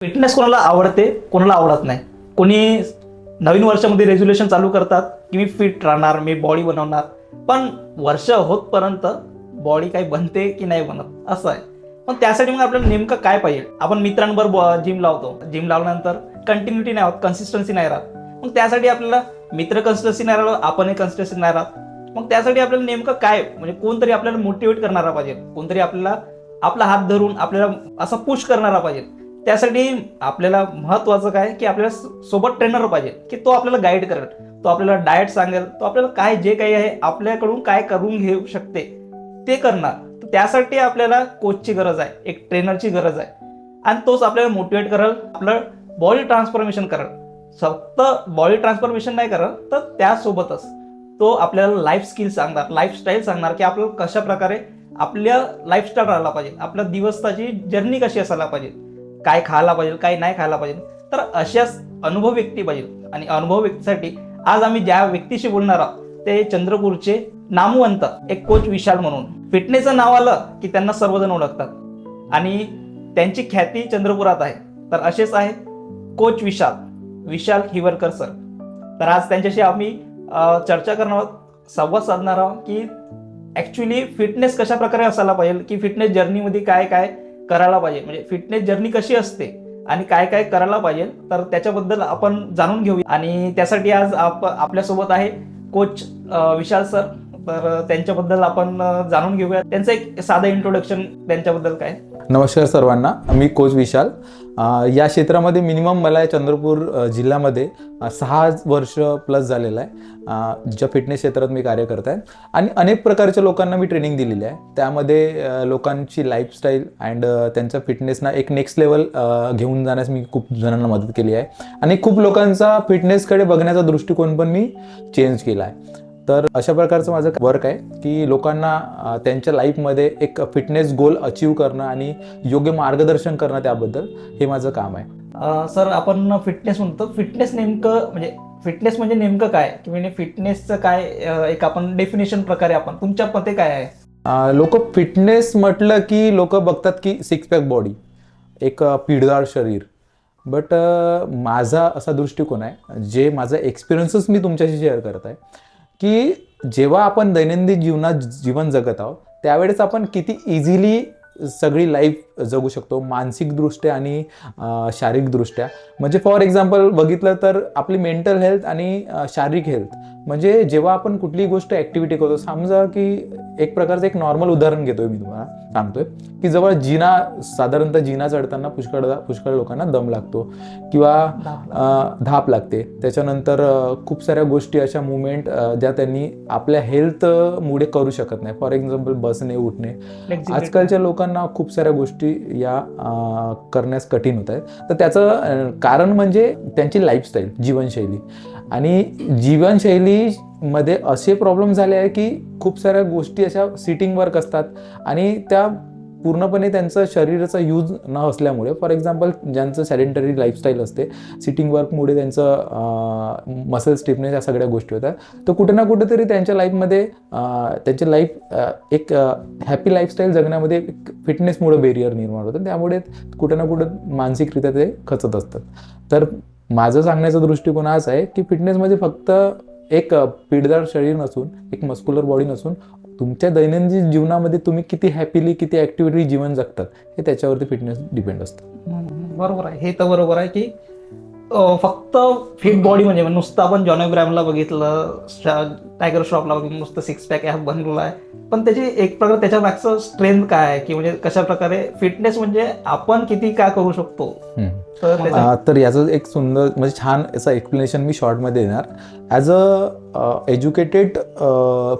Fitness कोणाला आवडते, कोणाला आवडत नाही. कोणी नवीन वर्षामध्ये रेझोल्युशन चालू करतात की मी फिट राहणार, मी बॉडी बनवणार, पण वर्ष होतपर्यंत बॉडी काही बनते की नाही बनत असं आहे. पण त्यासाठी मग आपल्याला नेमकं काय पाहिजे? आपण मित्रांबरोबर जिम लावतो, जिम लावल्यानंतर कंटिन्युटी नाही होत, कन्सिस्टन्सी नाही राहत. मग त्यासाठी आपल्याला मित्र कन्सिस्टन्सी नाही राहत, आपणही कन्सिस्टन्सी नाही राहत. मग त्यासाठी आपल्याला नेमकं काय, म्हणजे कोणतरी आपल्याला मोटिवेट करणारा पाहिजे, कोणतरी आपल्याला आपला हात धरून आपल्याला असं पुश करणारा पाहिजे. त्यासाठी आपल्याला महत्त्वाचं काय की आपल्याला सोबत ट्रेनर पाहिजे की तो आपल्याला गाईड करेल, तो आपल्याला डाएट सांगेल, तो आपल्याला काय जे काही आहे आपल्याकडून काय करून घेऊ शकते ते करणार. तर त्यासाठी आपल्याला कोचची गरज आहे, एक ट्रेनरची गरज आहे, आणि तोच आपल्याला मोटिवेट करेल, आपलं बॉडी ट्रान्सफॉर्मेशन करेल. फक्त बॉडी ट्रान्सफॉर्मेशन नाही करत, तर त्यासोबतच तो आपल्याला लाईफ स्किल सांगणार, लाईफस्टाईल सांगणार की आपल्याला कशा प्रकारे आपल्या लाईफस्टाईल राहायला पाहिजे, आपल्या दिवसाची जर्नी कशी असायला पाहिजे, काय खायला पाहिजे, काय नाही खायला पाहिजे. तर अशाच अनुभव व्यक्ती पाहिजे. आणि अनुभव व्यक्तीसाठी आज आम्ही ज्या व्यक्तीशी बोलणार आहोत ते चंद्रपूरचे नामवंत एक कोच विशाल म्हणून. फिटनेसचं नाव आलं की त्यांना सर्वजण ओळखतात आणि त्यांची ख्याती चंद्रपुरात आहे. तर असेच आहे कोच विशाल हिवरकर सर. तर आज त्यांच्याशी आम्ही चर्चा करणार आहोत, संवाद साधणार आहोत की ॲक्च्युली फिटनेस कशा प्रकारे असायला पाहिजे, की फिटनेस जर्नीमध्ये काय काय करायला पाहिजे, म्हणजे फिटनेस जर्नी कशी असते आणि काय काय करायला पाहिजे. तर त्याच्याबद्दल आपण जाणून घेऊया. आणि त्यासाठी आज आपल्यासोबत आहे कोच विशाल सर. तर त्यांच्याबद्दल आपण जाणून घेऊया, त्यांचं एक साधं इंट्रोडक्शन त्यांच्याबद्दल काय. नमस्कार सर्वांना, मी कोच विशाल. या क्षेत्रामध्ये मिनिमम मला चंद्रपूर जिल्ह्यामध्ये 6 वर्ष प्लस झालेलं आहे. ज्या फिटनेस क्षेत्रात मी कार्य करत आहे आणि अनेक प्रकारच्या लोकांना मी ट्रेनिंग दिलेली आहे. त्यामध्ये लोकांची लाईफस्टाईल अँड त्यांच्या फिटनेसना एक नेक्स्ट लेवल घेऊन जाण्यास मी खूप जणांना मदत केली आहे आणि खूप लोकांचा फिटनेसकडे बघण्याचा दृष्टिकोन पण मी चेंज केला आहे. तर अशा प्रकारचं माझं वर्क आहे की लोकांना त्यांच्या लाईफमध्ये एक फिटनेस गोल अचीव करणं आणि योग्य मार्गदर्शन करणं, त्याबद्दल हे माझं काम आहे. सर, आपण फिटनेस म्हणतो, फिटनेस म्हणजे नेमकं काय, की म्हणजे फिटनेसचं काय एक आपण डेफिनेशन प्रकारे आपण तुमच्या मते काय आहे? लोक फिटनेस म्हटलं की लोक बघतात की 6 पॅक बॉडी, एक पिळदार शरीर. बट माझा असा दृष्टिकोन आहे, जे माझा एक्सपिरियन्सेस मी तुमच्याशी शेअर करत आहे, की जेव्हा आपण दैनंदिन जीवन जगत आहोत त्यावेळेस आपण किती इझिली सगळी लाईफ जगू शकतो, मानसिकदृष्ट्या आणि शारीरिकदृष्ट्या. म्हणजे फॉर एक्झाम्पल बघितलं तर आपली मेंटल हेल्थ आणि शारीरिक हेल्थ, म्हणजे जेव्हा आपण कुठलीही गोष्ट ॲक्टिव्हिटी करतो, समजा की एक प्रकारचं एक नॉर्मल उदाहरण घेतोय, मी तुम्हाला सांगतोय की जवळ साधारणतः जिना चढताना पुष्कळ लोकांना दम लागतो किंवा धाप लागते. त्याच्यानंतर खूप साऱ्या गोष्टी अशा मुवमेंट ज्या त्यांनी आपल्या हेल्थमुळे करू शकत नाही. फॉर एक्झाम्पल बसणे, उठणे. आजकालच्या लोकांना खूप साऱ्या गोष्टी या करण्यास कठीण होत आहेत. तर त्याचं कारण म्हणजे त्यांची लाईफस्टाईल, जीवनशैली. आणि जीवनशैलीमध्ये असे प्रॉब्लेम झाले आहे की खूप साऱ्या गोष्टी अशा सिटिंग वर्क असतात आणि त्या पूर्णपणे त्यांचं शरीराचा यूज न असल्यामुळे, फॉर एक्झाम्पल ज्यांचं सॅडेंटरी लाईफस्टाईल असते, सिटिंग वर्कमुळे त्यांचं मसल स्टिफनेस या सगळ्या गोष्टी होतात. तर कुठे ना कुठेतरी त्यांच्या लाईफमध्ये त्यांची लाईफ एक हॅपी लाईफस्टाईल जगण्यामध्ये फिटनेसमुळे बेरियर निर्माण होतं. त्यामुळे कुठे ना कुठे मानसिकरित्या ते खचत असतात. तर माझं सांगण्याचा दृष्टिकोन हाच आहे की फिटनेसमध्ये फक्त एक पिळदार शरीर नसून, एक मस्क्युलर बॉडी नसून, तुमच्या दैनंदिन जीवनामध्ये तुम्ही किती हॅपीली, किती ॲक्टिव्हिटी जीवन जगतात, हे त्याच्यावरती फिटनेस डिपेंड असतं. बरोबर आहे, हे तर बरोबर आहे की फक्त फिट बॉडी म्हणजे नुसतं आपण जॉन अब्राहमला बघितलं, टायगर श्रॉफला बघितलं, नुसतं 6 पॅक ॲप बनवला आहे, पण त्याची एक प्रकारे त्याच्या मागचं स्ट्रेंथ काय आहे, की म्हणजे कशा प्रकारे फिटनेस म्हणजे आपण किती काय करू शकतो. तर याचं एक सुंदर म्हणजे छान असं एक्सप्लेनेशन मी शॉर्टमध्ये देणार. As a educated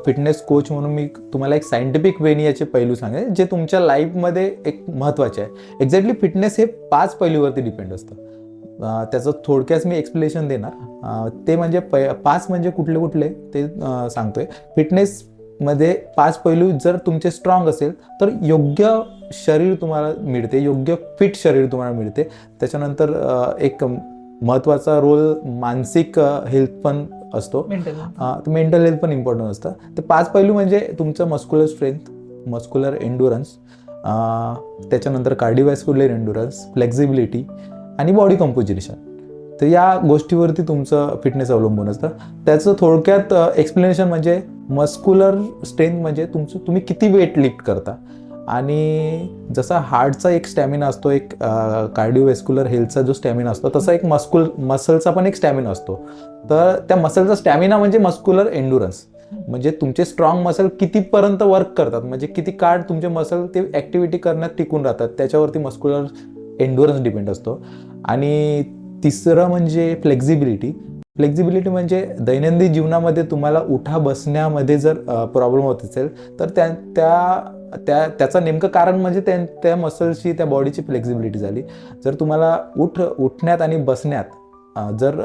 fitness coach म्हणून मी तुम्हाला एक सायंटिफिक वेनी याचे पैलू सांगेन, जे तुमच्या लाईफमध्ये एक महत्त्वाचे आहे. एक्झॅक्टली फिटनेस हे 5 पैलूवरती डिपेंड असतं. त्याचं थोडक्यात मी एक्सप्लेनेशन देणार. ते म्हणजे 5 म्हणजे कुठले ते सांगतोय. फिटनेसमध्ये 5 पैलू जर तुमचे स्ट्रॉंग असेल तर योग्य शरीर तुम्हाला मिळते, योग्य फिट शरीर तुम्हाला मिळते. त्याच्यानंतर एक महत्त्वाचा रोल मानसिक हेल्थ पण असतो, मेंटल हेल्थ पण इम्पॉर्टंट असतं. तर 5 पैलू म्हणजे तुमचं मस्क्युलर स्ट्रेंथ, मस्क्युलर एंडुरन्स, त्याच्यानंतर कार्डिओव्हॅस्क्युलर एंडुरन्स, फ्लेक्झिबिलिटी आणि बॉडी कंपोजिशन. तर या गोष्टीवरती तुमचं फिटनेस अवलंबून असतं. त्याचं थोडक्यात एक्सप्लेनेशन म्हणजे मस्क्युलर स्ट्रेंथ म्हणजे तुम्ही किती वेट लिफ्ट करता, आणि जसा हार्टचा एक स्टॅमिना असतो, एक कार्डिओव्हॅस्क्युलर हेल्थचा जो स्टॅमिना असतो, तसा एक मसलचा पण एक स्टॅमिना असतो. तर त्या मसलचा स्टॅमिना म्हणजे मस्क्युलर एंडुरन्स, म्हणजे तुमचे स्ट्रॉंग मसल कितीपर्यंत वर्क करतात, म्हणजे किती काळ तुमचे मसल ते ॲक्टिव्हिटी करण्यात टिकून राहतात, त्याच्यावरती मस्क्युलर एंडुरन्स डिपेंड असतो. आणि तिसरं म्हणजे फ्लेक्झिबिलिटी. फ्लेक्झिबिलिटी म्हणजे दैनंदिन जीवनामध्ये तुम्हाला उठा बसण्यामध्ये जर प्रॉब्लेम होत असेल तर त्याचं नेमकं कारण म्हणजे त्या मसल्सची, त्या बॉडीची फ्लेक्झिबिलिटी झाली. जर तुम्हाला उठण्यात आणि बसण्यात जर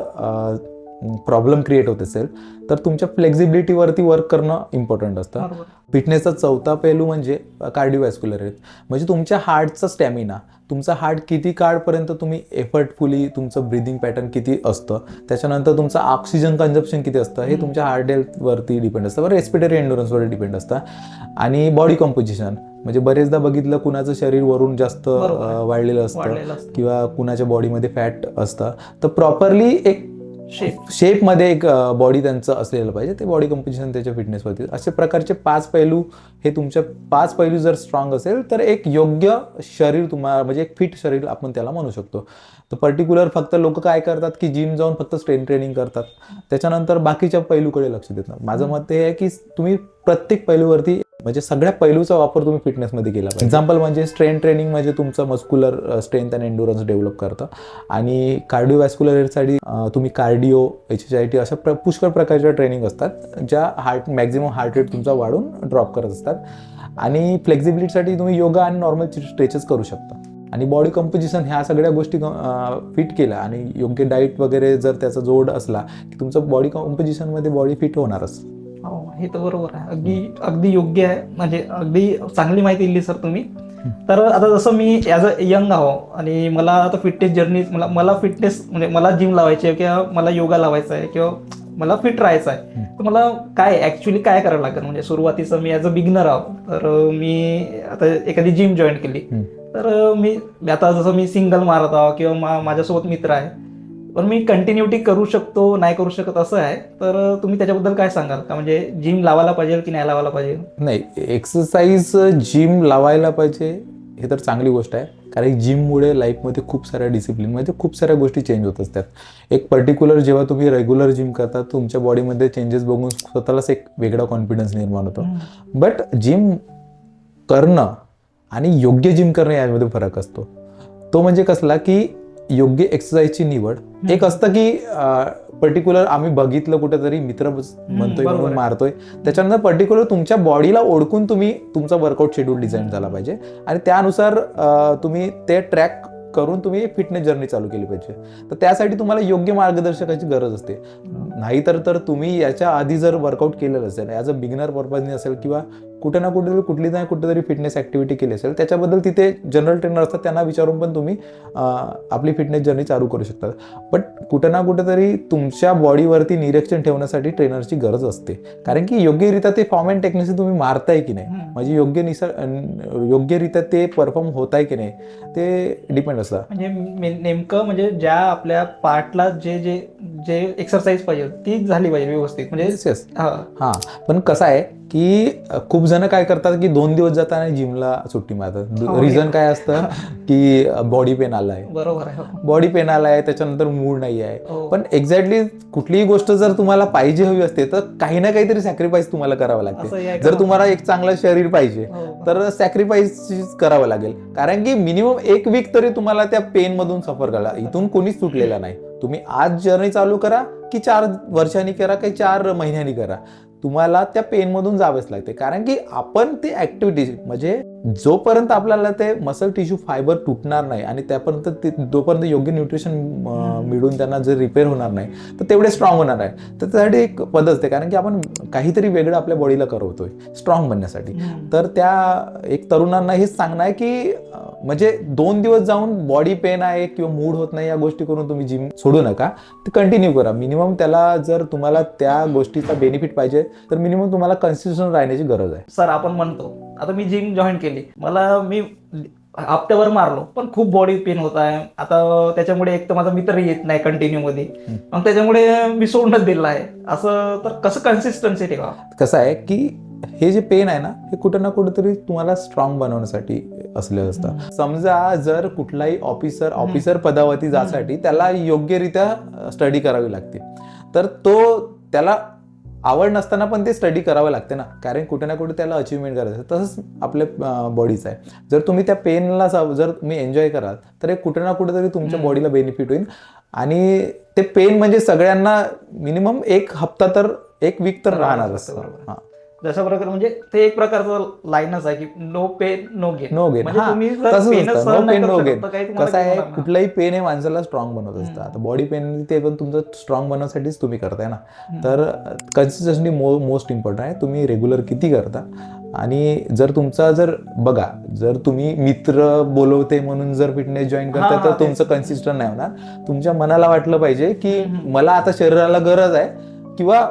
प्रॉब्लेम क्रिएट होत असेल तर तुमच्या फ्लेक्झिबिलिटीवरती वर्क करणं इम्पॉर्टंट असतं. फिटनेसचा चौथा पैलू म्हणजे कार्डिओव्हॅस्क्युलर हेल्थ, म्हणजे तुमच्या हार्टचा स्टॅमिना. तुमचा हार्ट किती काळपर्यंत तुम्ही एफर्टफुली, तुमचं ब्रिदिंग पॅटर्न किती असतं, त्याच्यानंतर तुमचं ऑक्सिजन कन्झम्पशन किती असतं, हे तुमच्या हार्ट हेल्थवरती डिपेंड असतं, रेस्पिरेटरी एंडुरन्सवर डिपेंड असतं. आणि बॉडी कंपोजिशन म्हणजे बरेचदा बघितलं कुणाचं शरीर वरून जास्त वाढलेलं असतं किंवा कुणाच्या बॉडीमध्ये फॅट असतं, तर प्रॉपरली एक शेपमध्ये एक बॉडी त्यांचं असलेलं पाहिजे. ते बॉडी कंपोजिशन त्याच्या फिटनेसवरती. अशा प्रकारचे 5 पैलू, हे तुमच्या 5 पैलू जर स्ट्रॉंग असेल तर एक योग्य शरीर तुम्हाला, म्हणजे एक फिट शरीर आपण त्याला म्हणू शकतो. तर पर्टिक्युलर फक्त लोक काय करतात की जिम जाऊन फक्त स्ट्रेंथ ट्रेनिंग करतात, त्याच्यानंतर बाकीच्या पैलूकडे लक्ष देत नाही. माझं मत हे आहे की तुम्ही प्रत्येक पैलूवरती, म्हणजे सगळ्या पैलूचा वापर तुम्ही फिटनेसमध्ये केला पाहिजे. एक्झाम्पल म्हणजे स्ट्रेंथ ट्रेनिंग म्हणजे तुमचं मस्क्युलर स्ट्रेंथ आणि एंडुरन्स डेव्हलप करतं. आणि कार्डिओव्हॅस्क्युलर हेल्थसाठी तुम्ही कार्डिओ, HIIT अशा पुष्कळ प्रकारच्या ट्रेनिंग असतात, ज्या मॅक्झिमम हार्ट रेट तुमचा वाढून ड्रॉप करत असतात. आणि फ्लेक्झिबिलिटीसाठी तुम्ही योगा आणि नॉर्मल स्ट्रेचेस करू शकता. आणि बॉडी कंपोजिशन ह्या सगळ्या गोष्टी फिट केल्या आणि योग्य डाईट वगैरे जर त्याचा जोड असला की तुमचं बॉडी कंपोजिशनमध्ये बॉडी फिट होणारच. हे तर बरोबर आहे, अगदी योग्य आहे, म्हणजे अगदी चांगली माहिती दिली सर तुम्ही. तर आता जसं मी ॲज अ यंग आहो आणि मला आता फिटनेस जर्नी, मला फिटनेस म्हणजे मला जिम लावायची आहे किंवा मला योगा लावायचा आहे किंवा मला फिट राहायचं आहे, तर मला काय ॲक्च्युली काय करावं लागेल? म्हणजे सुरुवातीचं मी ॲज अ बिगिनर आहो, तर मी आता एखादी जिम जॉईन केली, तर मी आता जसं मी सिंगल मारत आहो किंवा माझ्यासोबत मित्र आहे, पण मी कंटिन्युटी करू शकतो नाही करू शकत असं आहे, तर तुम्ही त्याच्याबद्दल काय सांगाल का? म्हणजे जिम लावायला पाहिजे की नाही लावायला पाहिजे? नाही, एक्सरसाइज जिम लावायला पाहिजे हे तर चांगली गोष्ट आहे, कारण जिममुळे लाईफमध्ये खूप साऱ्या डिसिप्लिनमध्ये खूप साऱ्या गोष्टी चेंज होत असतात. एक पर्टिक्युलर जेव्हा तुम्ही रेग्युलर जिम करता, तुमच्या बॉडीमध्ये चेंजेस बघून स्वतःलाच एक वेगळा कॉन्फिडन्स निर्माण होतो. बट जिम करणं आणि योग्य जिम करणं यामध्ये फरक असतो. तो म्हणजे कसला की योग्य एक्सरसाइजची निवड. एक असतं की पर्टिक्युलर आम्ही बघितलं कुठेतरी मित्र म्हणतोय म्हणून मारतोय, त्याच्यानंतर पर्टिक्युलर तुमच्या बॉडीला ओळखून तुम्ही तुमचा वर्कआउट शेड्यूल डिझाईन झाला पाहिजे आणि त्यानुसार तुम्ही ते ट्रॅक करून तुम्ही फिटनेस जर्नी चालू केली पाहिजे. तर त्यासाठी तुम्हाला योग्य मार्गदर्शकाची गरज असते. नाहीतर तुम्ही याच्या आधी जर वर्कआउट केलेलं असेल, ॲज अ बिगिनर पर्पजने असेल किंवा कुठे ना कुठेतरी फिटनेस ऍक्टिव्हिटी केली असेल, त्याच्याबद्दल तिथे जनरल ट्रेनर असतात, त्यांना विचारून पण तुम्ही आपली फिटनेस जर्नी चालू करू शकता. पण कुठे ना कुठेतरी तुमच्या बॉडीवरती निरीक्षण ठेवण्यासाठी ट्रेनरची गरज असते, कारण की योग्यरित्या ते फॉर्म अँड टेक्निक्स तुम्ही मारताय की नाही, म्हणजे योग्यरित्या ते परफॉर्म होत आहे की नाही, ते डिपेंड असतं. म्हणजे नेमकं म्हणजे ज्या आपल्या पार्टला जे जे जे एक्सरसाइज पाहिजे ती झाली पाहिजे व्यवस्थित, म्हणजे हां. पण कसं आहे की खूप जण काय करतात की 2 दिवस जाताना जिमला सुट्टी मारतात. रिझन काय असतं की बॉडी पेन आलाय, बरोबर आहे, बॉडी पेन आलाय, त्याच्यानंतर मूड नाही आहे. पण एक्झॅक्टली कुठलीही गोष्ट जर तुम्हाला पाहिजे हवी असते तर काही ना काहीतरी सॅक्रिफाईस तुम्हाला करावं लागते. जर तुम्हाला एक चांगलं शरीर पाहिजे तर सॅक्रिफाईस करावं लागेल, कारण की मिनिमम 1 वीक तरी तुम्हाला त्या पेन मधून सफर करा. इथून कोणीच सुटलेला नाही. तुम्ही आज जर्नी चालू करा की 4 वर्षांनी करा की 4 महिन्यांनी करा, तुम्हाला त्या पेनमधून जावेच लागते. कारण की आपण ती ऍक्टिव्हिटी, म्हणजे जोपर्यंत आपल्याला ते मसल टिश्यू फायबर तुटणार नाही आणि त्यापर्यंत जोपर्यंत योग्य न्यूट्रिशन मिळून त्यांना जर रिपेअर होणार नाही तर तेवढे स्ट्रॉंग होणार आहे. तर त्यासाठी एक पद्धत असते, कारण की आपण काहीतरी वेगळं आपल्या बॉडीला करवतोय स्ट्रॉंग बनण्यासाठी. तर त्या एक तरुणांना हेच सांगणं आहे की म्हणजे 2 दिवस जाऊन बॉडी पेन आहे किंवा मूड होत नाही या गोष्टी करून तुम्ही जिम सोडू नका, ते कंटिन्यू करा. मिनिमम त्याला जर तुम्हाला त्या गोष्टीचा बेनिफिट पाहिजे तर मिनिमम तुम्हाला कन्सिस्टंट राहण्याची गरज आहे. सर आपण म्हणतो आता मी जिम जॉईन केली, मी हप्त्यावर मारलो पण खूप बॉडी पेन होत आहे. आता त्याच्यामुळे एक तर माझा मित्रही येत नाही कंटिन्यू मध्ये, मग त्याच्यामुळे मी सोडूनच दिलं आहे. असं तर कसं कन्सिस्टन्सी ठेवा? कसं आहे की हे जे पेन आहे ना, हे कुठं ना कुठेतरी तुम्हाला स्ट्रॉंग बनवण्यासाठी असलेलं असतं. समजा जर कुठलाही ऑफिसर पदावरती जासाठी त्याला योग्यरित्या स्टडी करावी लागते, तर तो त्याला आवड नसताना पण ते स्टडी करावं लागते ना, कारण कुठे ना कुठे त्याला अचिव्हमेंट करायचं. तसंच आपल्या बॉडीचं आहे. जर तुम्ही त्या पेनला जर तुम्ही एन्जॉय कराल तर एक कुठे ना कुठेतरी तुमच्या बॉडीला बेनिफिट होईल. आणि ते पेन म्हणजे सगळ्यांना मिनिमम एक हप्ता तर एक वीक तर राहणार असतं. हां, जशा प्रकारे म्हणजे ते एक प्रकारचं लाईनच आहे की no pain no gain. No gain. म्हणजे हा, तुम्ही जर तसंच पेनच असतं. सहन नो नाही पेन करू नो शकत गेन. तर काही तुम्हाला कसं आहे, gain होणार नाही. कुठलंही पेन हे माणसाला स्ट्रॉंग बनवत असतं. आता बॉडी पेन ते पण तुमचं स्ट्रॉंग बनवण्यासाठीच तुम्ही करताय ना. तर कन्सिस्टन्सी मोस्ट इम्पॉर्टंट आहे. तुम्ही रेग्युलर किती करता, आणि जर तुमचा बघा, जर तुम्ही मित्र बोलवते म्हणून जर फिटनेस जॉईन करताय तर तुमचं कन्सिस्टंट नाही होणार. तुमच्या मनाला वाटलं पाहिजे की मला आता शरीराला गरज आहे, किंवा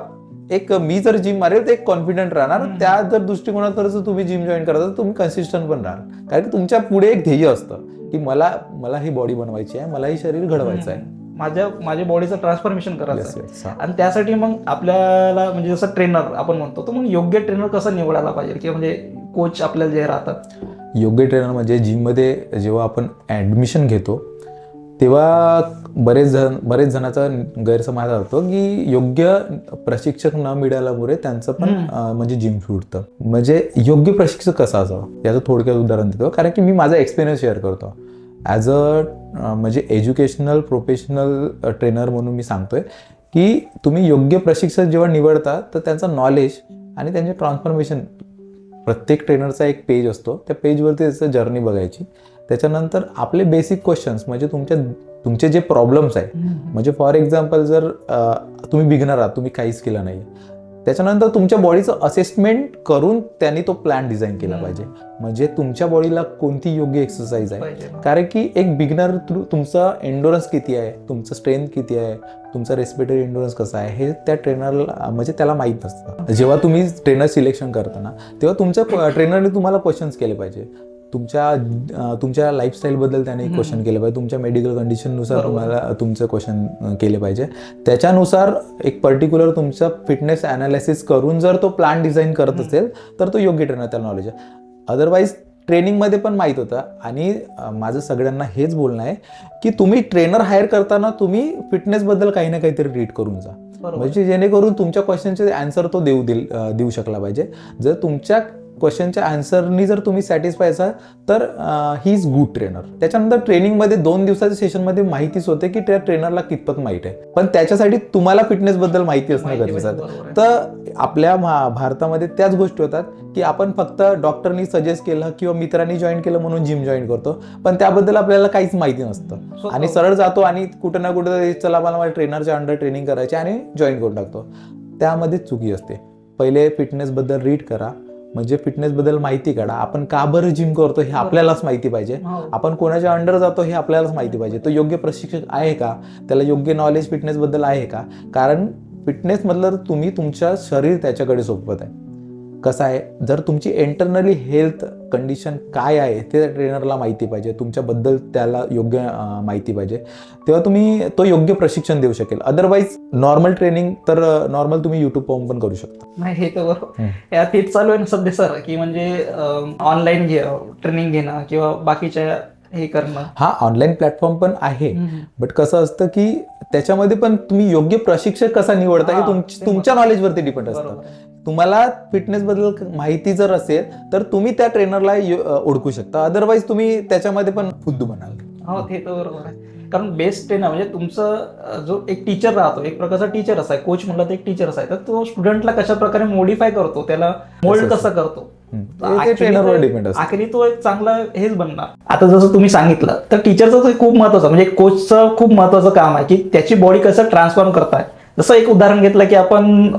एक मी जर जिम मारेल तर एक कॉन्फिडंट राहणार. त्या जर दृष्टिकोनात जर तुम्ही जिम जॉईन करता तर तुम्ही कन्सिस्टंट पण राहाल. कारण की तुमच्या पुढे एक ध्येय असतं की मला ही बॉडी बनवायची आहे, मला ही शरीर घडवायचं आहे, माझ्या बॉडीचं ट्रान्सफॉर्मेशन करायचं Yes, आहे. yes, हा. आणि त्यासाठी मग आपल्याला म्हणजे जसं ट्रेनर आपण म्हणतो, तर मग योग्य ट्रेनर कसं निवडायला पाहिजे, किंवा म्हणजे कोच आपल्याला जे राहतात? योग्य ट्रेनर म्हणजे जिममध्ये जेव्हा आपण ॲडमिशन घेतो तेव्हा बरेच जणांचा गैरसमज होतो की योग्य प्रशिक्षक न मिळाल्यामुळे त्यांचं पण म्हणजे जिम सुटतं. म्हणजे योग्य प्रशिक्षक कसा असावा याचं थोडक्यात उदाहरण देतो, कारण की मी माझा एक्सपिरियन्स शेअर करतो. ॲज म्हणजे एज्युकेशनल प्रोफेशनल ट्रेनर म्हणून मी सांगतोय की तुम्ही योग्य प्रशिक्षक जेव्हा निवडता तर त्यांचं नॉलेज आणि त्यांचे ट्रान्सफॉर्मेशन, प्रत्येक ट्रेनरचा एक पेज असतो, त्या पेजवरती त्याचं जर्नी बघायची. त्याच्यानंतर आपले बेसिक क्वेश्चन्स म्हणजे तुमचे जे प्रॉब्लेम्स आहे, म्हणजे फॉर एक्झाम्पल जर तुम्ही बिगनर आहात, तुम्ही काहीच केलं नाही, त्याच्यानंतर तुमच्या बॉडीचं असेसमेंट करून त्यांनी तो प्लॅन डिझाईन केला पाहिजे. म्हणजे तुमच्या बॉडीला कोणती योग्य एक्सरसाइज आहे, कारण की एक बिगनर तुमचा एंडोरन्स किती आहे, तुमचं स्ट्रेंथ किती आहे, तुमचा रेस्पिरेटरी एंडोरन्स कसा आहे हे त्या ट्रेनरला म्हणजे त्याला माहीत नसतं. जेव्हा तुम्ही ट्रेनर सिलेक्शन करताना तेव्हा तुमच्या ट्रेनरने तुम्हाला क्वेश्चन्स केले पाहिजे. तुमच्या लाईफस्टाईलबद्दल त्याने क्वेश्चन केले पाहिजे, तुमच्या मेडिकल कंडिशननुसार तुम्हाला तुमचं क्वेश्चन केले पाहिजे. त्याच्यानुसार एक पर्टिक्युलर तुमचा फिटनेस ॲनालिसिस करून जर तो प्लॅन डिझाईन करत असेल तर तो योग्य ट्रेनर त्याला नॉलेज आहे. अदरवाईज ट्रेनिंगमध्ये पण माहीत होतं. आणि माझं सगळ्यांना हेच बोलणं आहे की तुम्ही ट्रेनर हायर करताना तुम्ही फिटनेसबद्दल काही ना काहीतरी रीड करून जा, म्हणजे जेणेकरून तुमच्या क्वेश्चनचे आन्सर तो देऊ शकला पाहिजे. जर तुमच्या क्वेश्चनच्या आन्सरनी जर तुम्ही सॅटिस्फाय असाल तर ही इज गुड ट्रेनर. त्याच्यानंतर ट्रेनिंगमध्ये 2 दिवसाच्या सेशनमध्ये माहितीच होते की त्या ट्रेनरला कितपत माहिती आहे, पण त्याच्यासाठी तुम्हाला फिटनेसबद्दल माहिती असणं गरजेचं आहे. तर आपल्या भारतामध्ये त्याच गोष्टी होतात की आपण फक्त डॉक्टरनी सजेस्ट केलं किंवा मित्रांनी जॉईन केलं म्हणून जिम जॉईन करतो, पण त्याबद्दल आपल्याला काहीच माहिती नसतं आणि सरळ जातो आणि कुठं ना कुठं चला मला ट्रेनरच्या अंडर ट्रेनिंग करायची आणि जॉईन करून टाकतो. त्यामध्ये चुकी असते. पहिले फिटनेसबद्दल रीड करा, म्हणजे फिटनेसबद्दल माहिती काढा. आपण का बरं जिम करतो हे आपल्यालाच माहिती पाहिजे, आपण कोणाच्या अंडर जातो हे आपल्यालाच माहिती पाहिजे. तो योग्य प्रशिक्षक आहे का, त्याला योग्य नॉलेज फिटनेसबद्दल आहे का, कारण फिटनेसमधलं तुम्ही तुमच्या शरीर त्याच्याकडे सोपवत आहे. कसं आहे, जर तुमची इंटरनली हेल्थ कंडिशन काय आहे ते ट्रेनरला माहिती पाहिजे, तुमच्याबद्दल त्याला योग्य माहिती पाहिजे, तेव्हा तुम्ही तो योग्य प्रशिक्षण देऊ शकेल. अदरवाईज नॉर्मल ट्रेनिंग तर नॉर्मल तुम्ही युट्यूब पाहून पण करू शकता. नाही, हे तर बरोबर. तेच चालू आहे ना सध्या सर, की म्हणजे ऑनलाईन ट्रेनिंग घेणं किंवा बाकीच्या हे करणं. हा, ऑनलाईन प्लॅटफॉर्म पण आहे, बट कसं असतं की त्याच्यामध्ये पण तुम्ही योग्य प्रशिक्षक कसा निवडता हे तुमच्या नॉलेजवरती डिपेंड असतं. तुम्हाला फिटनेसबद्दल माहिती जर असेल तर तुम्ही त्या ट्रेनरला ओळखू शकता, अदरवाईज तुम्ही त्याच्यामध्ये पण फुद्दू बनाल. हो, ते तर बरोबर आहे. कारण बेस्ट ट्रेनर म्हणजे तुमचं जो एक टीचर राहतो, एक प्रकारचा टीचर असा आहे, कोच म्हणला तर एक टीचर असा आहे, तर तो स्टुडंटला कशा प्रकारे मॉडिफाय करतो, त्याला मोल्ड कसं करतो, ट्रेनरवर डिपेंड असतं. आखरी तो एक चांगला हेच बनणार. आता जसं तुम्ही सांगितलं तर टीचरचं तर खूप महत्वाचं, म्हणजे कोचचं खूप महत्वाचं काम आहे की त्याची बॉडी कसं ट्रान्सफॉर्म करताय. जसं एक उदाहरण घेतलं की आपण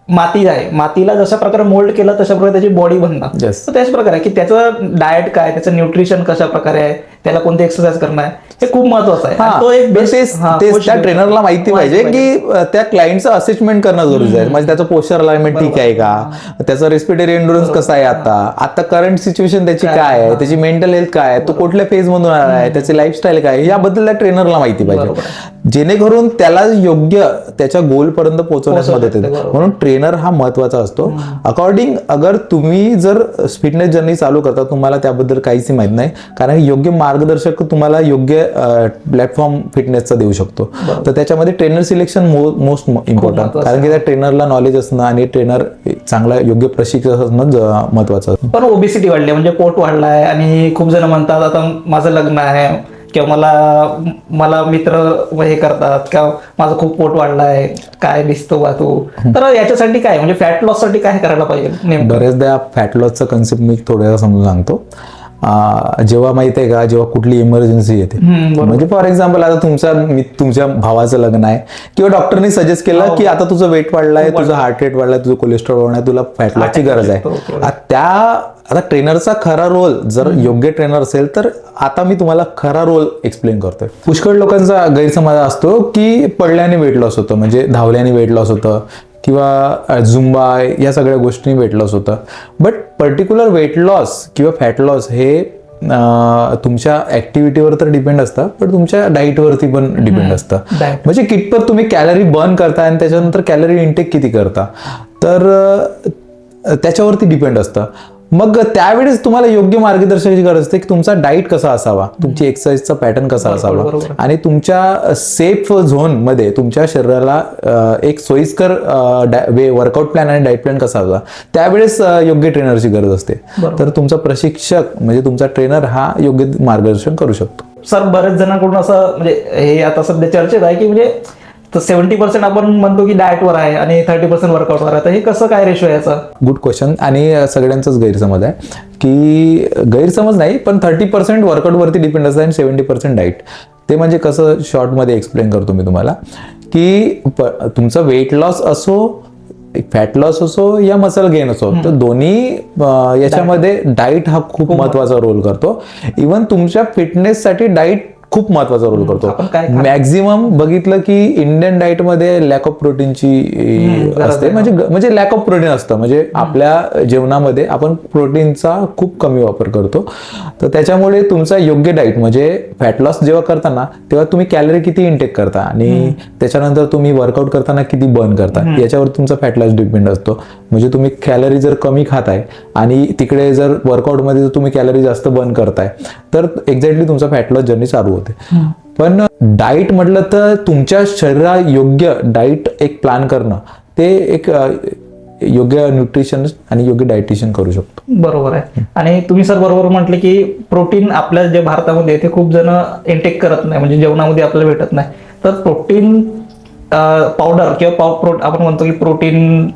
माती आहे, मातीला जशा प्रकारे मोल्ड केलं तशा प्रकारे त्याची बॉडी बनणार. Yes. तर त्याच प्रकारे की त्याचं डाएट काय, त्याचं न्यूट्रिशन कशा प्रकारे आहे, त्याला कोणते एक्सरसाइज करणं आहे, हे खूप महत्वाचं आहे. आणि तो एक तेच त्या ट्रेनरला माहिती पाहिजे की त्या क्लायंटचं असेसमेंट करणं जरुरी आहे. म्हणजे त्याचं पोस्चर अलाइनमेंट ठीक आहे का, त्याचा रेस्पिरेटरी एंड्युरन्स कसा आहे, आता करंट सिच्युएशन त्याची काय आहे, त्याची मेंटल हेल्थ काय आहे, तो कुठल्या फेज मधून आला आहे, त्याची लाईफस्टाईल काय आहे, याबद्दल त्या ट्रेनरला माहिती पाहिजे, जेणेकरून त्याला योग्य त्याच्या गोल पर्यंत पोहोचवण्यास मदत होते. म्हणून ट्रेनर हा महत्वाचा असतो. अकॉर्डिंग अगर तुम्ही जर फिटनेस जर्नी चालू करता, तुम्हाला त्याबद्दल काहीच माहित नाही, कारण योग्य मार्गदर्शक तुम्हाला योग्य प्लॅटफॉर्म फिटनेसचा देऊ शकतो. तर त्याच्यामध्ये ट्रेनर सिलेक्शन मोस्ट इम्पॉर्टंट, कारण की त्या ट्रेनरला नॉलेज असणं आणि ट्रेनर चांगला योग्य प्रशिक्षक असणं महत्वाचं असतं. पण ओबेसिटी वाढली म्हणजे पोट वाढलाय आणि खूप जण म्हणतात आता माझं लग्न आहे किंवा मला मित्र हे करतात किंवा माझं खूप पोट वाढलाय, काय दिसतो बा तू, तर याच्यासाठी काय म्हणजे फॅट लॉस साठी काय करायला पाहिजे नेमकं? बरेचदा फॅट लॉसचा कन्सेप्ट मी थोड्यासा समजून सांगतो. जेव्हा माहिती आहे का, जेव्हा कुठली इमर्जन्सी येते, म्हणजे फॉर एक्झाम्पल आता तुमच्या भावाचं लग्न आहे किंवा डॉक्टरने सजेस्ट केलं की आता तुझं वेट वाढलाय, तुझं हार्ट रेट वाढलाय, तुझं कोलेस्ट्रॉल वाढलाय, तुला फॅट लॉसची गरज आहे. आता ट्रेनरचा खरा रोल जर योग्य ट्रेनर असेल तर आता मी तुम्हाला खरा रोल एक्सप्लेन करतोय. पुष्कळ लोकांचा गैरसमज असतो की पडल्याने वेट लॉस होतं, म्हणजे धावल्याने वेट लॉस होतं किंवा झुंबा या सगळ्या गोष्टी वेट लॉस होतं. बट पर्टिक्युलर वेट लॉस किंवा फॅट लॉस हे तुमच्या ऍक्टिव्हिटीवर तर डिपेंड असतं, पण तुमच्या डाईटवरती पण डिपेंड असतं. म्हणजे कितपत तुम्ही कॅलरी बर्न करता आणि त्याच्यानंतर कॅलरी इनटेक किती करता, तर त्याच्यावरती डिपेंड असतं. मग त्यावेळेस तुम्हाला योग्य मार्गदर्शनाची गरज असते की तुमचा डाईट कसा असावा, तुमची एक्सरसाइजचा पॅटर्न कसा असावा आणि तुमच्या सेफ झोन मध्ये तुमच्या शरीराला एक सोयीस्कर वर्कआउट प्लॅन आणि डाईट प्लॅन कसा असावा, त्यावेळेस योग्य ट्रेनरची गरज असते. तर तुमचा प्रशिक्षक म्हणजे तुमचा ट्रेनर हा योग्य मार्गदर्शन करू शकतो. सर बरेच जणांकडून असं म्हणजे हे आता सध्या चर्चेत आहे की म्हणजे 70% आपण म्हणतो की डाएटवर आहे आणि 30% वर्कआउटवर आहे, तर हे कसं काय रेशो आहे याचा? Good question. आणि सगळ्यांचाच गैरसमज आहे की गैरसमज नाही, पण 30% वर्कआउटवरती डिपेंड असतं आणि 70% डाईट. ते म्हणजे कसं शॉर्टमध्ये एक्सप्लेन करतो मी तुम्हाला की तुमचा वेट लॉस असो, फॅट लॉस असो या मसल गेन असो, तर दोन्ही याच्यामध्ये डाईट हा खूप महत्वाचा रोल करतो. इव्हन तुमच्या फिटनेससाठी डाईट खूप महत्वाचा रोल करतो. मॅक्झिमम बघितलं की इंडियन डाएट मध्ये लॅक ऑफ प्रोटीनची असते, म्हणजे लॅक ऑफ प्रोटीन असतं, म्हणजे आपल्या जेवणामध्ये आपण प्रोटीनचा खूप कमी वापर करतो. तर त्याच्यामुळे तुमचा योग्य डाएट म्हणजे फॅट लॉस जेव्हा करताना तेव्हा तुम्ही कॅलरी किती इनटेक करता आणि त्याच्यानंतर तुम्ही वर्कआउट करताना किती बर्न करता याच्यावर तुमचा फॅट लॉस डिपेंड असतो. म्हणजे तुम्ही कॅलरी जर कमी खाताय आणि तिकडे जर वर्कआउटमध्ये जर तुम्ही कॅलरी जास्त बर्न करताय तर एक्झॅक्टली तुमचा फॅट लॉस जर्नी चालू होते. पण डाईट म्हटलं तर तुमच्या शरीरा योग्य डाईट एक प्लॅन करणं ते एक योग्य न्यूट्रिशन आणि योग्य डायटिशियन करू शकतो. बरोबर आहे. आणि तुम्ही सर बरोबर म्हटले की प्रोटीन आपल्या जे भारतामध्ये ते खूप जण इंटेक करत नाही, म्हणजे जेवणामध्ये आपल्याला भेटत नाही. तर प्रोटीन पावडर किंवा आपण म्हणतो की प्रोटीन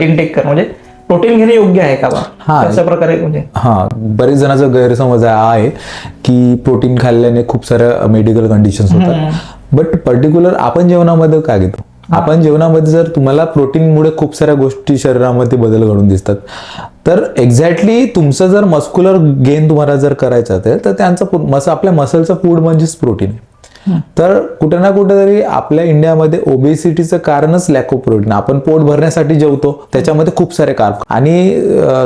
इंटेक करणं म्हणजे प्रोटीन घेणे योग्य आहे का बा? अशा प्रकारे म्हणजे बरेच जणांचा गैरसमज आहे की प्रोटीन खाल्ल्याने खूप साऱ्या मेडिकल कंडिशन्स होतात. बट पर्टिक्युलर आपण जेवणामध्ये काय घेतो, आपण जेवणामध्ये जर तुम्हाला प्रोटीनमुळे खूप साऱ्या गोष्टी शरीरामध्ये बदल घडून दिसतात, तर एक्झॅक्टली तुमचं जर मस्क्युलर गेन तुम्हाला जर करायचं असेल तर त्यांचं आपल्या मसलचं फूड म्हणजेच प्रोटीन आहे. तर कुठे ना कुठेतरी आपल्या इंडियामध्ये ओबेसिटीचं कारणच लॅक ऑफ प्रोटीन. आपण पोट भरण्यासाठी जेवतो, त्याच्यामध्ये खूप सारे कार्ब. आणि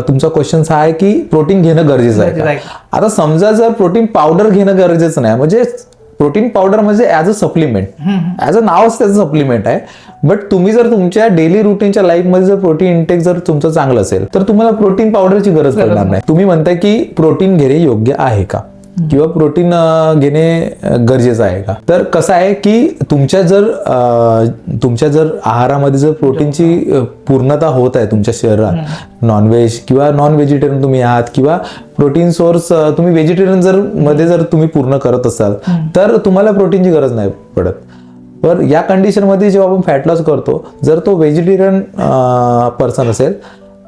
तुमचा क्वेश्चन हा आहे की प्रोटीन घेणं गरजेचं आहे. आता समजा जर प्रोटीन पावडर घेणं गरजेचं नाही, म्हणजे प्रोटीन पावडर म्हणजे as a supplement, as a नावच त्याचं सप्लिमेंट आहे. बट तुम्ही जर तुमच्या डेली रुटीनच्या लाईफमध्ये जर प्रोटीन इंटेक जर तुमचं चांगलं असेल तर तुम्हाला प्रोटीन पावडरची गरज पडणार नाही. तुम्ही म्हणताय की प्रोटीन घेणे योग्य आहे का किंवा प्रोटीन घेणे गरजेचं आहे का, तर कसं आहे की तुमच्या जर आहारामध्ये जर प्रोटीनची पूर्णता होत आहे तुमच्या शरीरात, नॉनव्हेज किंवा नॉन व्हेजिटेरियन तुम्ही आहात किंवा प्रोटीन सोर्स तुम्ही व्हेजिटेरियन मध्ये जर तुम्ही पूर्ण करत असाल तर तुम्हाला प्रोटीनची गरज नाही पडत. तर या कंडिशन मध्ये जेव्हा आपण फॅट लॉस करतो, जर तो व्हेजिटेरियन पर्सन असेल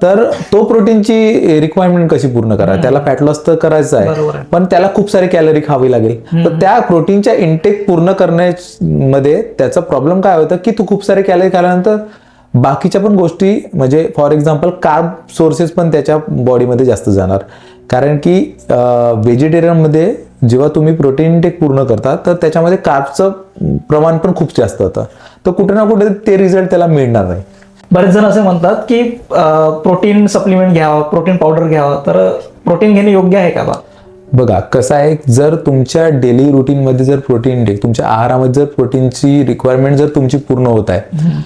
तर तो प्रोटीनची रिक्वायरमेंट कशी पूर्ण करा, त्याला फॅट लॉस तर करायचं आहे पण त्याला खूप सारी कॅलरी खावी लागेल. तर त्या प्रोटीनच्या इंटेक पूर्ण करण्यामध्ये त्याचा प्रॉब्लेम काय होतं की तू खूप सारे कॅलरी खाल्यानंतर बाकीच्या पण गोष्टी म्हणजे फॉर एक्झाम्पल कार्ब सोर्सेस पण त्याच्या बॉडीमध्ये जास्त जाणार. कारण की व्हेजिटेरियनमध्ये जेव्हा तुम्ही प्रोटीन इंटेक पूर्ण करता तर त्याच्यामध्ये कार्बचं प्रमाण पण खूप जास्त होतं. तर कुठे ना कुठे ते रिझल्ट त्याला मिळणार नाही. बरेच जण असे म्हणतात की प्रोटीन सप्लिमेंट घ्यावं, प्रोटीन पावडर घ्यावं, तर प्रोटीन घेणे योग्य आहे का बा? बघा कसं आहे, जर तुमच्या डेली रुटीनमध्ये जर प्रोटीन इंटेक, तुमच्या आहारामध्ये जर प्रोटीनची रिक्वायरमेंट जर तुमची पूर्ण होत आहे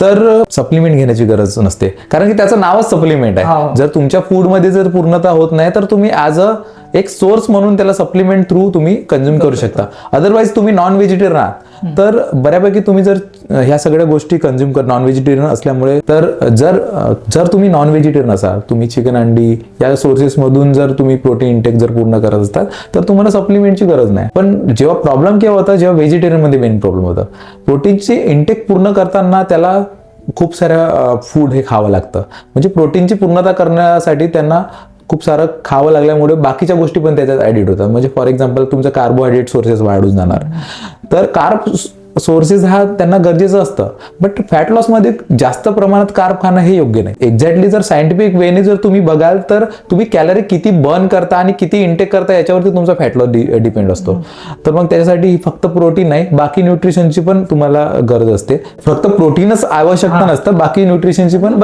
तर सप्लिमेंट घेण्याची गरज नसते. कारण की त्याचं नावच सप्लिमेंट आहे. जर तुमच्या फूडमध्ये जर पूर्णता होत नाही तर तुम्ही ॲज अ एक सोर्स म्हणून त्याला सप्लिमेंट थ्रू तुम्ही कंझ्युम करू शकता. अदरवाईज तुम्ही नॉन व्हेजिटेरियन आहात तर बऱ्यापैकी तुम्ही जर ह्या सगळ्या गोष्टी कंझ्युम कर, नॉन व्हेजिटेरियन असल्यामुळे, तर जर तुम्ही नॉन व्हेजिटेरियन असाल, तुम्ही चिकन, अंडी या सोर्सेसमधून जर तुम्ही प्रोटीन इंटेक जर पूर्ण करत असतात तर तुम्हाला सप्लिमेंटची गरज नाही. पण जेव्हा प्रॉब्लेम केव्हा होता, जेव्हा व्हेजिटेरियनमध्ये मेन प्रॉब्लेम होता. प्रोटीनची इंटेक पूर्ण करताना त्याला खूप साऱ्या फूड हे खावं लागतं. म्हणजे प्रोटीनची पूर्णता करण्यासाठी त्यांना खूप सारं खावं लागल्यामुळे बाकीच्या गोष्टी पण त्याच्यात ॲडिट होतात. म्हणजे फॉर एक्झाम्पल तुमचं कार्बोहायड्रेट सोर्सेस वाढून जाणार. तर कार्ब सोर्सेस हा त्यांना गरजेचं असतं. बट फॅट लॉसमध्ये जास्त प्रमाणात कार्ब खाणं हे योग्य नाही. एक्झॅक्टली जर सायंटिफिक वेने जर तुम्ही बघाल तर तुम्ही कॅलरी किती बर्न करता आणि किती इंटेक करता याच्यावरती तुमचा फॅट लॉस डिपेंड असतो. तर मग त्याच्यासाठी फक्त प्रोटीन नाही, बाकी न्यूट्रिशनची पण तुम्हाला गरज असते. फक्त प्रोटीनच आवश्यकता नसतं, बाकी न्यूट्रिशनची पण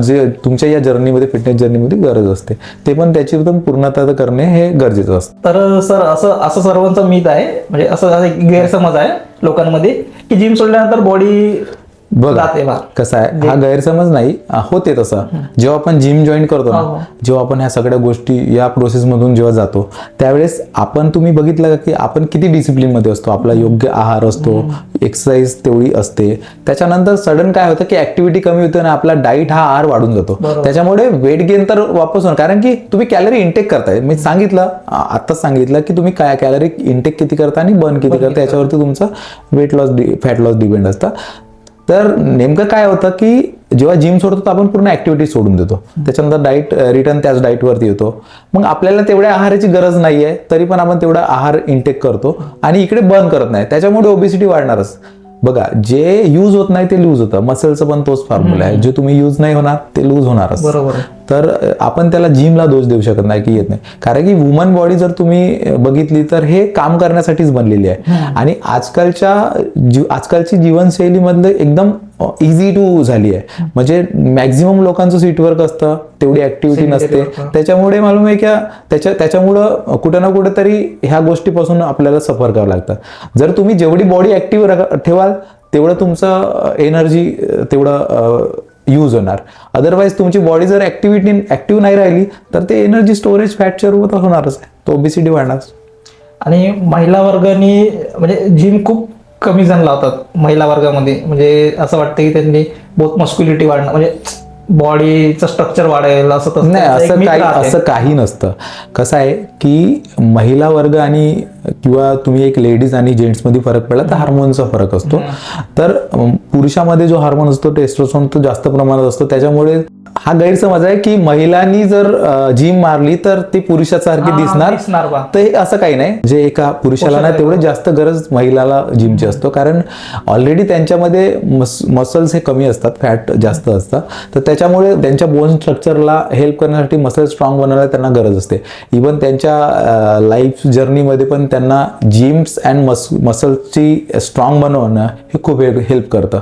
जे तुमच्या या जर्नीमध्ये, फिटनेस जर्नीमध्ये गरज असते, ते पण त्याची पण पूर्णता करणे हे गरजेचं असतं. तर सर असं सर्वांचं मिथ आहे, म्हणजे असं एक गैरसमज आहे लोकांमध्ये की जिम सोडल्यानंतर बॉडी बघा कसं आहे, हा गैरसमज नाही होते तसं. जेव्हा आपण जिम जॉईन करतो ना, जेव्हा आपण ह्या सगळ्या गोष्टी या प्रोसेस मधून जेव्हा जातो त्यावेळेस तुम्ही बघितलं की आपण किती डिसिप्लिन मध्ये असतो, आपला योग्य आहार असतो, एक्सरसाइज तेवढी असते. त्याच्यानंतर सडन काय होतं की ऍक्टिव्हिटी कमी होते आणि आपला डाईट हा आहार वाढून जातो. त्याच्यामुळे वेट गेन तर वापस होणार, कारण की तुम्ही कॅलरी इंटेक करताय. मी सांगितलं, आत्ताच सांगितलं की तुम्ही काय कॅलरी इंटेक किती करता आणि बर्न किती करता याच्यावरती तुमचं weight loss, fat loss depend असतं. तर नेमकं काय होतं की जेव्हा जिम सोडतो तर आपण पूर्ण ऍक्टिव्हिटी सोडून देतो, त्याच्यानंतर डाईट रिटर्न त्याच डाईटवरती येतो. मग आपल्याला तेवढ्या आहाराची गरज नाहीये तरी पण आपण तेवढा आहार इंटेक करतो आणि इकडे बर्न करत नाही. त्याच्यामुळे ओबेसिटी वाढणारच. बघा, जे यूज होत नाही ते लूज होतं. मसलचं पण तोच फॉर्म्युला आहे, जे तुम्ही यूज नाही होणार ते लूज होणारच. बरोबर. तर आपण त्याला जिमला दोष देऊ शकत नाही की येत नाही, कारण की वुमन बॉडी जर तुम्ही बघितली तर हे काम करण्यासाठीच बनलेली आहे. आणि आजकालची जीवनशैलीमधलं एकदम इझी टू झाली आहे. म्हणजे मॅक्झिमम लोकांचं सीट वर्क असतं, तेवढी ऍक्टिव्हिटी नसते. त्याच्यामुळे मालूम आहे की त्याच्यामुळं कुठे ना कुठे तरी ह्या गोष्टीपासून आपल्याला सफर करावं लागतं. जर तुम्ही जेवढी बॉडी ऍक्टिव्ह ठेवाल तेवढं तुमचं एनर्जी तेवढं यूज होणार. अदरवाईज तुमची बॉडी जर ऍक्टिव्ह नाही राहिली तर ते एनर्जी स्टोरेज फॅटच्या रूपात होणारच आहे, तो ओबेसिटी वाढणार. आणि महिला वर्गाने म्हणजे जिम खूप कमी जण लावतात महिला वर्गामध्ये. म्हणजे असं वाटतं की त्यांनी बहुत मस्क्युलिटी वाढणं, म्हणजे बॉडीचं स्ट्रक्चर वाढेल असं तसं नाही. असं काही नसतं. कसं आहे की महिला वर्ग आणि किंवा तुम्ही एक लेडीज आणि जेंट्स मध्ये फरक पडला तर हार्मोनचा फरक असतो. तर पुरुषामध्ये जो हार्मोन असतो टेस्टोस्टेरोन तो जास्त प्रमाणात असतो. त्याच्यामुळे हा गैरसमज आहे की महिलांनी जर जिम मारली तर ती पुरुषासारखी दिसणार, तर असं काही नाही. जे एका पुरुषाला ना तेवढे जास्त गरज महिलाला जिमची असतो, कारण ऑलरेडी त्यांच्यामध्ये मसल्स हे कमी असतात, फॅट जास्त असतात. तर त्याच्यामुळे त्यांच्या बोन स्ट्रक्चरला हेल्प करण्यासाठी मसल स्ट्रॉंग बनवायला त्यांना गरज असते. इव्हन त्यांच्या लाईफ जर्नीमध्ये पण त्यांना जिम्स अँड मसल्सची स्ट्रॉंग बनवणं हे खूप हेल्प करतं.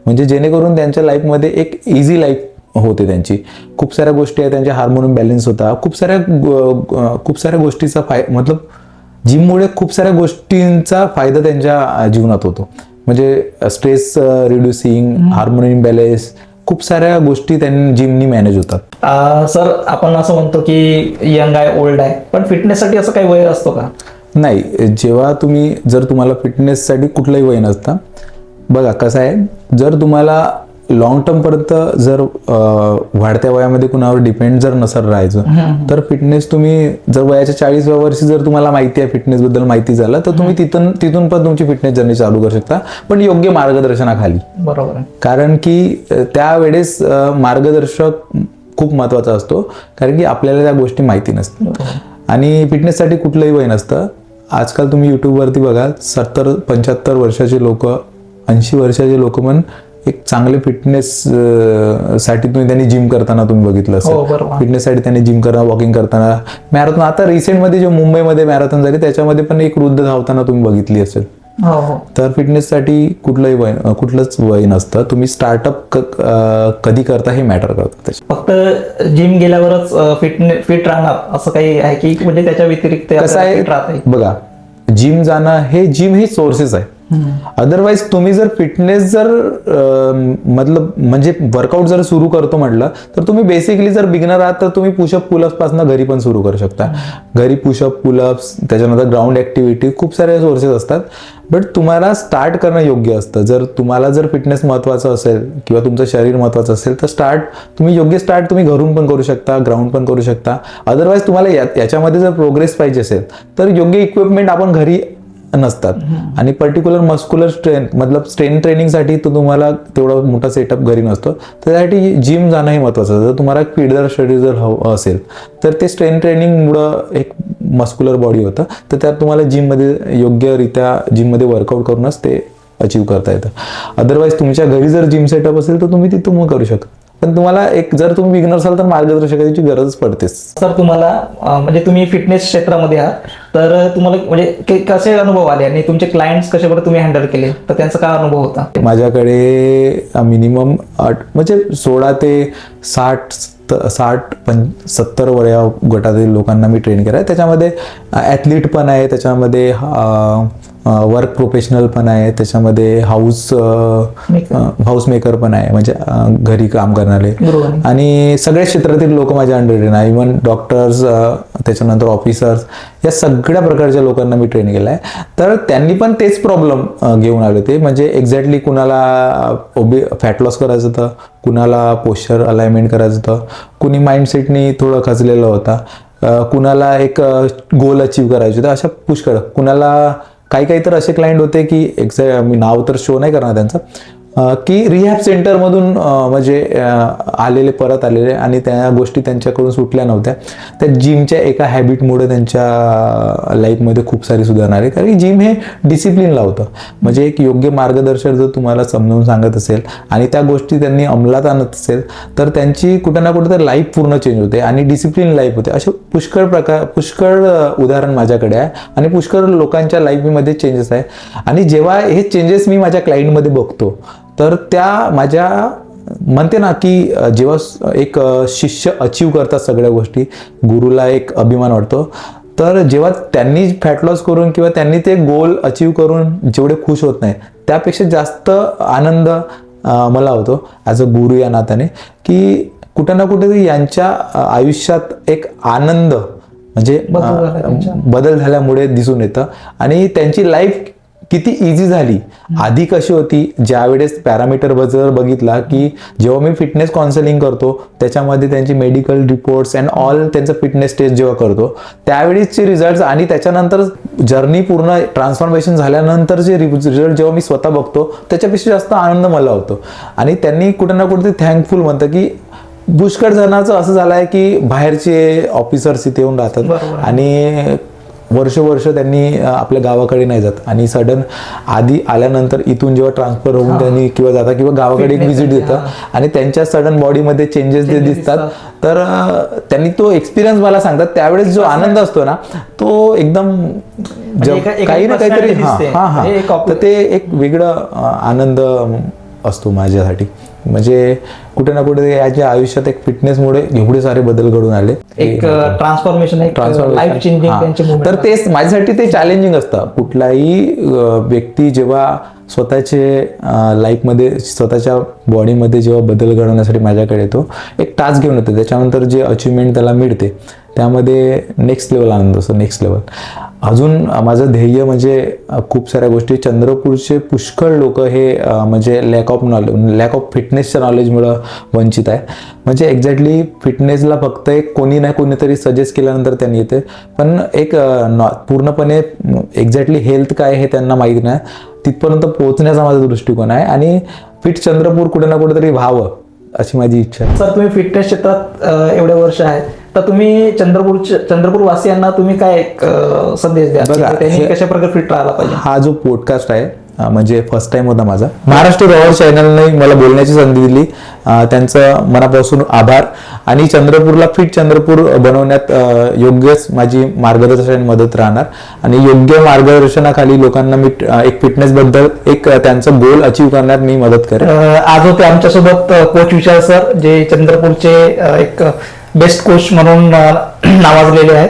म्हणजे जेणेकरून त्यांच्या लाईफमध्ये एक इझी लाईफ होते त्यांची. खूप साऱ्या गोष्टी आहेत, त्यांच्या हार्मोन बॅलन्स होता, खूप साऱ्या गोष्टीचा मतलब जिममुळे खूप साऱ्या गोष्टींचा फायदा त्यांच्या जीवनात होतो. म्हणजे स्ट्रेस रिड्युसिंग, हार्मोन इम्बॅलन्स, खूप साऱ्या गोष्टी त्यांनी जिमनी मॅनेज होतात. सर, आपण असं म्हणतो की यंग आहे, ओल्ड आहे, पण फिटनेससाठी असं काही वय असतो का? नाही. जेव्हा जर तुम्हाला फिटनेससाठी कुठलंही वय नसतं. बघा कसं आहे, जर तुम्हाला लॉंग टर्म पर्यंत जर वाढत्या वयामध्ये कुणावर डिपेंड जर नसेल राहायचं तर फिटनेस तुम्ही जर वयाच्या 40व्या वर्षी जर तुम्हाला माहिती आहे, फिटनेस बद्दल माहिती झालं तर तुम्ही तिथून पण तुमची फिटनेस जर्नी चालू करू शकता, पण योग्य मार्गदर्शनाखाली. बरोबर. कारण की त्यावेळेस मार्गदर्शक खूप महत्वाचा असतो, कारण की आपल्याला त्या गोष्टी माहिती नसतात. आणि फिटनेससाठी कुठलंही वय नसतं. आजकाल तुम्ही युट्यूबवरती बघा 70-75 वर्षाचे लोक, 80 वर्षाचे लोक पण एक चांगले फिटनेस साठी त्यांनी जिम करताना तुम्ही बघितलं हो, असेल, बरोबर. फिटनेससाठी त्यांनी जिम करताना, वॉकिंग करताना, मॅरेथॉन. आता रिसेंटमध्ये जे मुंबईमध्ये मॅरेथॉन झाली त्याच्यामध्ये पण एक वृद्ध धावताना तुम्ही बघितली असेल. हो हो. तर फिटनेससाठी कुठलंच वय नसतं. तुम्ही स्टार्टअप कधी करता हे मॅटर करतं. फक्त जिम गेल्यावरच फिट राहणार असं काही आहे की म्हणजे त्याच्या व्यतिरिक्त कसं आहे फिट राहता येईल? बघा, जिम जाणं हे सोर्सेस आहे. अदरवाईज तुम्ही जर फिटनेस जर म्हणजे वर्कआउट जर सुरू करतो म्हटलं तर तुम्ही बेसिकली जर बिगनर आहात तर तुम्ही पुशअप पुलअप्स पासून घरी पण सुरू करू शकता. घरी पुशअप पुलअप्स, त्याच्यानंतर ग्राउंड ऍक्टिव्हिटी, खूप सारे सोर्सेस असतात. बट तुम्हाला स्टार्ट करणं योग्य असतं. जर तुम्हाला जर फिटनेस महत्वाचं असेल किंवा तुमचं शरीर महत्वाचं असेल तर तुम्ही योग्य स्टार्ट तुम्ही घरून पण करू शकता, ग्राउंड पण करू शकता. अदरवाईज तुम्हाला याच्यामध्ये जर प्रोग्रेस पाहिजे असेल तर योग्य इक्विपमेंट आपण घरी नसतात. आणि पर्टिक्युलर मस्क्युलर स्ट्रेंथ ट्रेनिंगसाठी तो तुम्हाला तेवढा मोठा सेटअप घरी नसतो. त्यासाठी जिम जाणं हे महत्वाचं आहे. जर तुम्हाला पिळदार शरीर जर हवं असेल तर ते स्ट्रेंथ ट्रेनिंगमुळं एक मस्क्युलर बॉडी होतं, तर त्यात तुम्हाला जिममध्ये योग्यरित्या जिममध्ये वर्कआउट करूनच ते अचीव्ह करता येतं. अदरवाईज तुमच्या घरी जर जिम सेटअप असेल तर तुम्ही तिथून मग करू शकता. पण तुम्हाला जर तुम्ही बिगिनर असाल तर मार्गदर्शकाची गरज पडतेच. सर तुम्हाला म्हणजे तुम्ही फिटनेस क्षेत्रामध्ये आहात तर तुम्हाला म्हणजे कसे अनुभव आले आणि तुमचे क्लायंट्स कसे बरं तुम्ही हँडल केले, तर त्यांचा काय अनुभव होता? माझ्याकडे मिनिमम म्हणजे 16 ते 60-70 वया गटातील लोकांना मी ट्रेन केलं आहे. त्याच्यामध्ये ॲथलीट पण आहे, त्याच्यामध्ये वर्क प्रोफेशनल पण आहे, त्याच्यामध्ये हाऊस मेकर पण आहे, म्हणजे घरी काम करणारे, आणि सगळ्या क्षेत्रातील लोक माझ्या अंडर ट्रेन आहे. इव्हन डॉक्टर्स, त्याच्यानंतर ऑफिसर्स, या सगळ्या प्रकारच्या लोकांना मी ट्रेन केलं आहे. तर त्यांनी पण तेच प्रॉब्लेम घेऊन आले होते. म्हणजे एक्झॅक्टली कुणाला फॅट लॉस करायचं होतं, कुणाला पोश्चर अलाइनमेंट करायचं होतं, कुणी माइंडसेटनी थोडं खचलेलं होता, कुणाला एक गोल अचीव करायचे होते, अशा पुष्कळ. कुणाला काही तर असे क्लायंट होते की मी नाव तर शो नाही करणार त्यांचं, की रिहॅब सेंटरमधून म्हणजे परत आलेले आणि त्या गोष्टी त्यांच्याकडून सुटल्या नव्हत्या. त्या जिमच्या एका हॅबिटमुळे त्यांच्या लाईफमध्ये खूप सारी सुधारणा आली. कारण जिम हे डिसिप्लिन लावतं. म्हणजे एक योग्य मार्गदर्शक जर तुम्हाला समजावून सांगत असेल आणि त्या गोष्टी त्यांनी अंमलात आणत असेल तर त्यांची कुठं ना कुठं तर लाईफ पूर्ण चेंज होते आणि डिसिप्लिन लाईफ होते. असे पुष्कळ उदाहरण माझ्याकडे आहे आणि पुष्कळ लोकांच्या लाईफमध्ये चेंजेस आहे. आणि जेव्हा हे चेंजेस मी माझ्या क्लायंटमध्ये बघतो तर त्या माझ्या म्हणते ना की जेव्हा एक शिष्य अचीव करतात सगळ्या गोष्टी, गुरुला एक अभिमान वाटतो. तर जेव्हा त्यांनी फॅट लॉस करून किंवा त्यांनी ते गोल अचीव करून जेवढे खुश होत नाही त्यापेक्षा जास्त आनंद मला होतो ॲज अ गुरु या नात्याने, की कुठं ना कुठे यांच्या आयुष्यात एक आनंद म्हणजे बदल झाल्यामुळे दिसून येतं. आणि त्यांची लाईफ किती इझी झाली. आधी कशी होती, ज्यावेळेस पॅरामीटर जर बघितला की जेव्हा मी फिटनेस काउन्सिलिंग करतो त्याच्यामध्ये त्यांची मेडिकल रिपोर्ट्स अँड ऑल त्यांचं फिटनेस टेस्ट जेव्हा करतो त्यावेळेसचे रिझल्ट्स आणि त्याच्यानंतर जर्नी पूर्ण ट्रान्सफॉर्मेशन झाल्यानंतरचे रिझल्ट जेव्हा मी स्वतः बघतो त्याच्यापेक्षा जास्त आनंद मला होतो. आणि त्यांनी कुठं ना कुठे थँकफुल म्हणतं की पुष्कळ जणांचं असं झालं आहे की बाहेरचे ऑफिसर्स इथे येऊन राहतात आणि वर्ष त्यांनी आपल्या गावाकडे नाही जात आणि सडन आधी आल्यानंतर इथून जेव्हा ट्रान्सफर होऊन त्यांनी किंवा जाता किंवा गावाकडे एक व्हिजिट देतात आणि त्यांच्या सडन बॉडीमध्ये चेंजेस जे दिसतात तर त्यांनी तो एक्सपिरियन्स मला सांगतात. त्यावेळेस जो आनंद असतो ना तो एकदम काही ना काहीतरी तर ते एक वेगळं आनंद असतो माझ्यासाठी. म्हणजे कुठे ना कुठे याच्या आयुष्यात एक फिटनेसमुळे एवढे सारे बदल घडून आले, एक ट्रान्सफॉर्मेशन, लाईफ चेंजिंग. तर तेच माझ्यासाठी ते चॅलेंजिंग असतं. कुठलाही व्यक्ती जेव्हा स्वतःचे लाईफमध्ये स्वतःच्या बॉडीमध्ये जेव्हा बदल घडवण्यासाठी माझ्याकडे येतो, एक टास्क घेऊन येतो, त्याच्यानंतर जे अचिव्हमेंट त्याला मिळते त्यामध्ये नेक्स्ट लेवल आनंद असतो. नेक्स्ट लेवल अजून माझं ध्येय म्हणजे खूप साऱ्या गोष्टी. चंद्रपूरचे पुष्कळ लोक हे म्हणजे लॅक ऑफ फिटनेसच्या नॉलेजमुळं वंचित आहे. म्हणजे एक्झॅक्टली फिटनेसला फक्त एक कोणी ना कोणीतरी सजेस्ट केल्यानंतर त्यांनी येते, पण एक पूर्णपणे एक्झॅक्टली हेल्थ काय हे त्यांना माहीत नाही. तिथपर्यंत पोहोचण्याचा माझा दृष्टिकोन आहे आणि फिट चंद्रपूर कुठे ना कुठेतरी व्हावं अशी माझी इच्छा आहे. सर तुम्ही फिटनेस क्षेत्रात एवढे वर्ष आहेत तर तुम्ही चंद्रपूर वासियांना तुम्ही काय संदेश द्या, त्यांनी कशा प्रकारे फिट राहायला पाहिजे? हा जो पॉडकास्ट आहे म्हणजे फर्स्ट टाइम होता माझा. महाराष्ट्र रॉवर चॅनलने मला बोलण्याची संधी दिली, त्यांचं मनापासून आभार. आणि चंद्रपूरला फिट चंद्रपूर बनवण्यात योग्यच माझी मार्गदर्शन मदत राहणार आणि योग्य मार्गदर्शनाखाली लोकांना मी एक फिटनेस बद्दल एक त्यांचं गोल अचीव करण्यात मी मदत करेन. आज होते आमच्यासोबत कोच विशाल सर, जे चंद्रपूरचे एक बेस्ट कोच म्हणून नावाजलेले आहेत.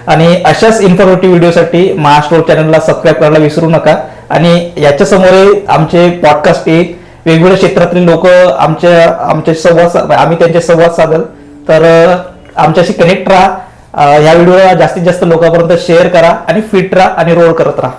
आणि अशाच इन्फॉर्मेटिव्ह व्हिडिओसाठी महाराष्ट्र चॅनलला सबस्क्राईब करायला विसरू नका. आणि याच्या समोर आमचे पॉडकास्ट येईल, वेगवेगळ्या क्षेत्रातले लोक आमचे संवाद, आम्ही त्यांचे संवाद साधल. तर आमच्याशी कनेक्ट राहा. या व्हिडिओला जास्तीत जास्त लोकांपर्यंत शेअर करा आणि फिट राहा आणि रोल करत राहा.